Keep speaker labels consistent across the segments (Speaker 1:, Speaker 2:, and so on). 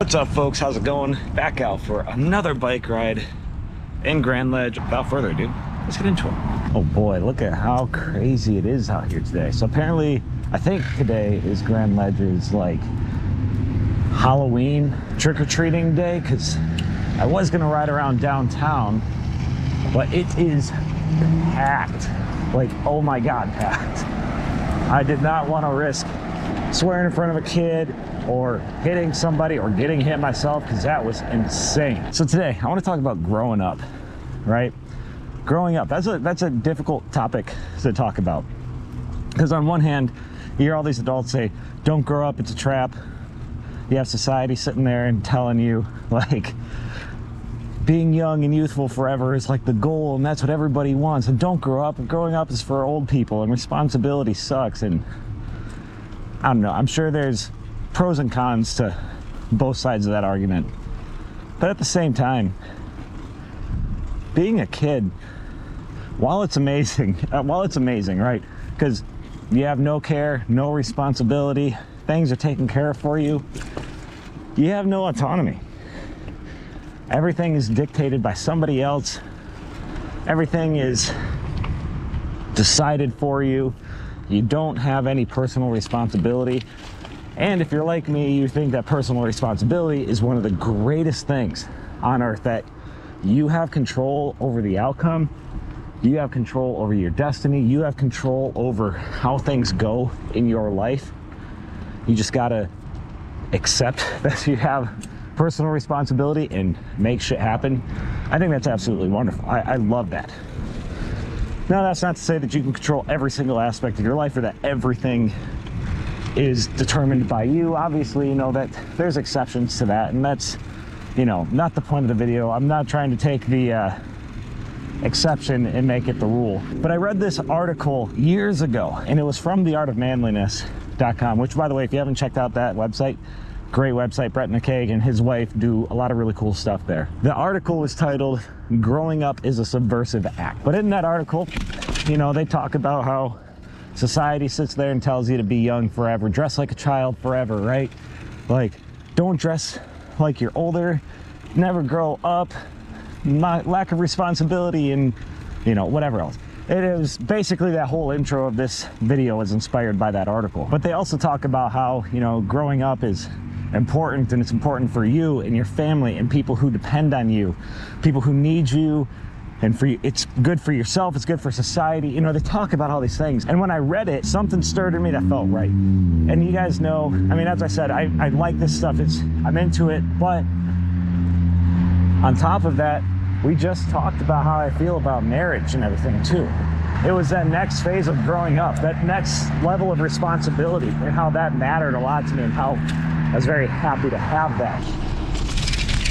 Speaker 1: What's up, folks? How's it going? Back out for another bike ride in Grand Ledge. Without further ado, let's get into it. Oh boy, look at how crazy it is out here today. So apparently, I think today is Grand Ledge's like Halloween trick-or-treating day, because I was gonna ride around downtown, but it is packed. Like, oh my God, packed. I did not want to risk swearing in front of a kid or hitting somebody or getting hit myself, because that was insane. So today I want to talk about growing up, right? Growing up, that's a difficult topic to talk about, because on one hand you hear all these adults say, don't grow up, it's a trap. You have society sitting there and telling you like being young and youthful forever is like the goal, and that's what everybody wants, and don't grow up, and growing up is for old people, and responsibility sucks. And I don't know, I'm sure there's pros and cons to both sides of that argument, but at the same time, being a kid, while it's amazing, right, because you have no care, no responsibility, things are taken care of for you, you have no autonomy. Everything is dictated by somebody else. Everything is decided for you. You don't have any personal responsibility. And if you're like me, you think that personal responsibility is one of the greatest things on earth, that you have control over the outcome, you have control over your destiny, you have control over how things go in your life. You just gotta accept that you have personal responsibility and make shit happen. I think that's absolutely wonderful. I love that. Now, that's not to say that you can control every single aspect of your life, or that everything is determined by you. Obviously, you know that there's exceptions to that, and that's, you know, not the point of the video. I'm not trying to take the exception and make it the rule. But I read this article years ago, and it was from theartofmanliness.com, which, by the way, if you haven't checked out that website, great website. Brett McKaig and his wife do a lot of really cool stuff there. The article was titled, "Growing Up is a Subversive Act." But in that article, you know, they talk about how society sits there and tells you to be young forever, dress like a child forever, right? Like, don't dress like you're older, never grow up, lack of responsibility, and, you know, whatever else. It is basically, that whole intro of this video was inspired by that article. But they also talk about how, you know, growing up is important, and it's important for you and your family and people who depend on you, people who need you, and for you, it's good for yourself, it's good for society. You know, they talk about all these things, and when I read it, something stirred in me that felt right. And you guys know, I mean, as I said, I like this stuff, I'm into it. But on top of that, we just talked about how I feel about marriage and everything too. It was that next phase of growing up, that next level of responsibility, and how that mattered a lot to me, and how I was very happy to have that.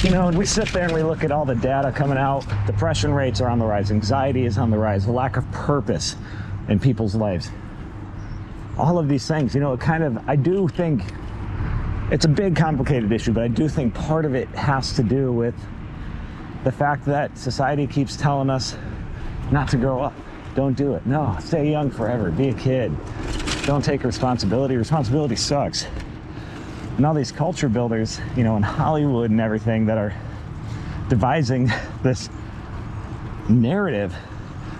Speaker 1: You know, we sit there and we look at all the data coming out. Depression rates are on the rise, anxiety is on the rise, the lack of purpose in people's lives. All of these things, you know, it kind of, I do think it's a big, complicated issue, but I do think part of it has to do with the fact that society keeps telling us not to grow up. Don't do it. No, stay young forever. Be a kid. Don't take responsibility. Responsibility sucks. And all these culture builders, you know, in Hollywood and everything, that are devising this narrative.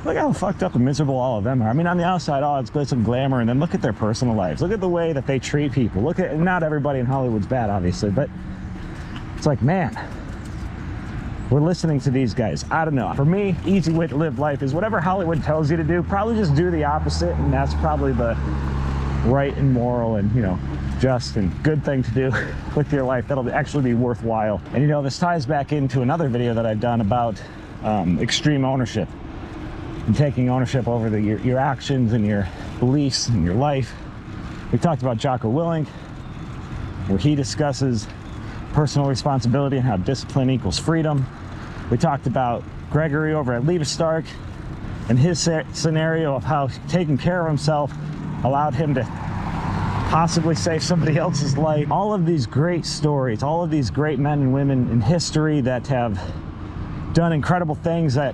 Speaker 1: Look how fucked up and miserable all of them are. I mean, on the outside, all it's glitz and glamour, and then look at their personal lives. Look at the way that they treat people. Look at, not everybody in Hollywood's bad, obviously, but it's like, man, we're listening to these guys. I don't know. For me, easy way to live life is whatever Hollywood tells you to do, probably just do the opposite, and that's probably the right and moral and, you know, just and good thing to do with your life. That'll actually be worthwhile. And, you know, this ties back into another video that I've done about extreme ownership and taking ownership over your actions and your beliefs and your life. We talked about Jocko Willink, where he discusses personal responsibility and how discipline equals freedom. We talked about Gregory over at Levi Stark and his scenario of how taking care of himself allowed him to possibly save somebody else's life. All of these great stories, all of these great men and women in history that have done incredible things that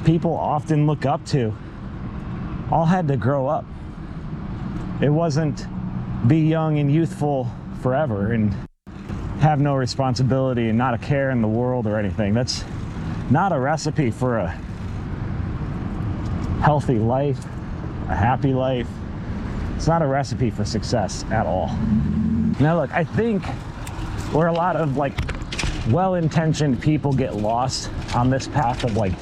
Speaker 1: people often look up to, all had to grow up. It wasn't be young and youthful forever. And have no responsibility and not a care in the world or anything. That's not a recipe for a healthy life, a happy life. It's not a recipe for success at all. Now look, I think where a lot of like well-intentioned people get lost on this path of like,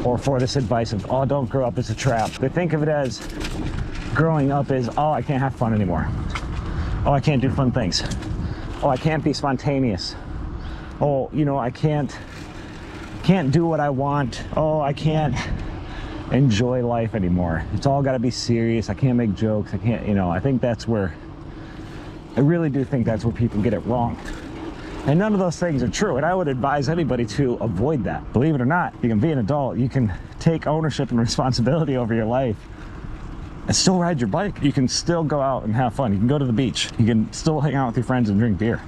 Speaker 1: or for this advice of, oh, don't grow up as a trap. They think of it as growing up as, oh, I can't have fun anymore. Oh, I can't do fun things. Oh, I can't be spontaneous. Oh, you know, I can't do what I want. Oh, I can't enjoy life anymore. It's all got to be serious. I can't make jokes. I can't, you know, I think that's where, I really do think that's where people get it wrong. And none of those things are true. And I would advise anybody to avoid that. Believe it or not, you can be an adult. You can take ownership and responsibility over your life and still ride your bike. You can still go out and have fun. You can go to the beach. You can still hang out with your friends and drink beer.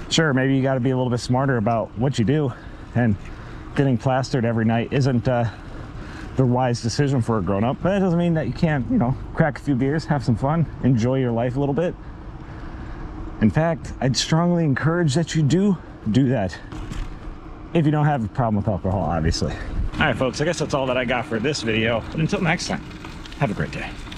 Speaker 1: Sure, maybe you got to be a little bit smarter about what you do, and getting plastered every night isn't the wise decision for a grown-up, but that doesn't mean that you can't, you know, crack a few beers, have some fun, enjoy your life a little bit. In fact, I'd strongly encourage that you do that, if you don't have a problem with alcohol, obviously. All right, folks, I guess that's all that I got for this video, but until next time, have a great day.